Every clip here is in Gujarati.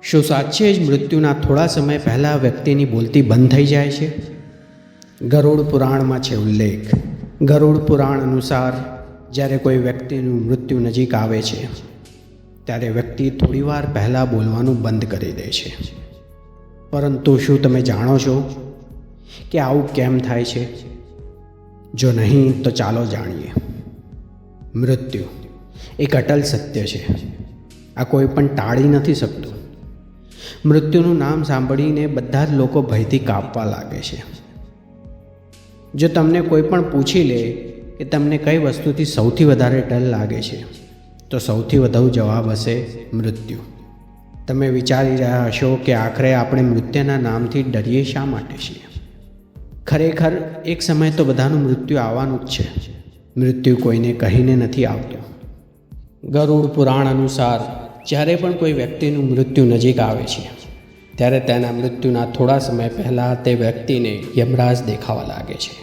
શું સાચે જ મૃત્યુના થોડા સમય પહેલાં વ્યક્તિની બોલતી બંધ થઈ જાય છે? ગરુડ પુરાણમાં છે ઉલ્લેખ. ગરુડ પુરાણ અનુસાર જ્યારે કોઈ વ્યક્તિનું મૃત્યુ નજીક આવે છે ત્યારે વ્યક્તિ થોડીવાર પહેલાં બોલવાનું બંધ કરી દે છે. પરંતુ શું તમે જાણો છો કે આવું કેમ થાય છે? જો નહીં તો ચાલો જાણીએ. મૃત્યુ એક અટલ સત્ય છે. આ કોઈ પણ ટાળી નથી શકતું. મૃત્યુનું નામ સાંભળીને બધા જ લોકો ભયથી કાપવા લાગે છે. જો તમને કોઈ પણ પૂછી લે કે તમને કઈ વસ્તુથી સૌથી વધારે ડર લાગે છે, તો સૌથી વધુ જવાબ હશે મૃત્યુ. તમે વિચારી રહ્યા હશો કે આખરે આપણે મૃત્યુના નામથી ડરીએ શા માટે છીએ? ખરેખર એક સમય તો બધાનું મૃત્યુ આવવાનું જ છે. મૃત્યુ કોઈને કહીને નથી આવતું. ગરુડ પુરાણ અનુસાર જ્યારે પણ કોઈ વ્યક્તિનું મૃત્યુ નજીક આવે છે ત્યારે તેના મૃત્યુના થોડા સમય પહેલાં તે વ્યક્તિને યમરાજ દેખાવા લાગે છે.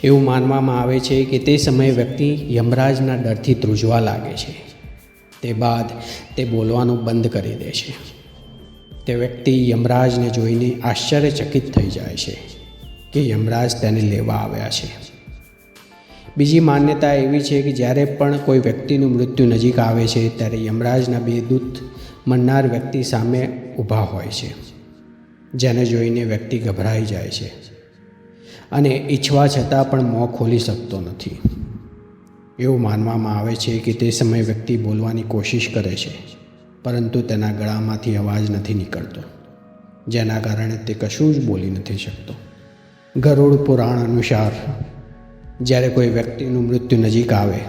એવું માનવામાં આવે છે કે તે સમયે વ્યક્તિ યમરાજના ડરથી ધ્રુજવા લાગે છે. તે બાદ તે બોલવાનું બંધ કરી દે છે. તે વ્યક્તિ યમરાજને જોઈને આશ્ચર્યચકિત થઈ જાય છે કે યમરાજ તેને લેવા આવ્યા છે. બીજી માન્યતા એવી છે કે જ્યારે પણ કોઈ વ્યક્તિનું મૃત્યુ નજીક આવે છે ત્યારે યમરાજના બે દૂત મરનાર વ્યક્તિ સામે ઊભા હોય છે, જેને જોઈને વ્યક્તિ ગભરાઈ જાય છે અને ઈચ્છવા છતાં પણ મોં ખોલી શકતો નથી. એવું માનવામાં આવે છે કે તે સમયે વ્યક્તિ બોલવાની કોશિશ કરે છે, પરંતુ તેના ગળામાંથી અવાજ નથી નીકળતો, જેના કારણે તે કશું જ બોલી નથી શકતો. ગરુડ પુરાણ અનુસાર જ્યારે કોઈ વ્યક્તિનું મૃત્યુ નજીક આવે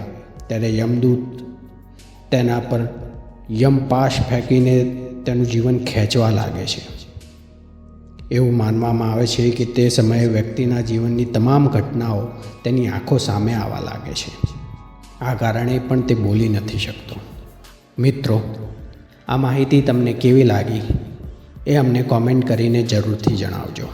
ત્યારે યમદૂત તેના પર યમપાશ ફેંકીને તેનું જીવન ખેંચવા લાગે છે. એવું માનવામાં આવે છે કે તે સમયે વ્યક્તિના જીવનની તમામ ઘટનાઓ તેની આંખો સામે આવવા લાગે છે. આ કારણે પણ તે બોલી નથી શકતો. મિત્રો, આ માહિતી તમને કેવી લાગી એ અમને કોમેન્ટ કરીને જરૂરથી જણાવજો.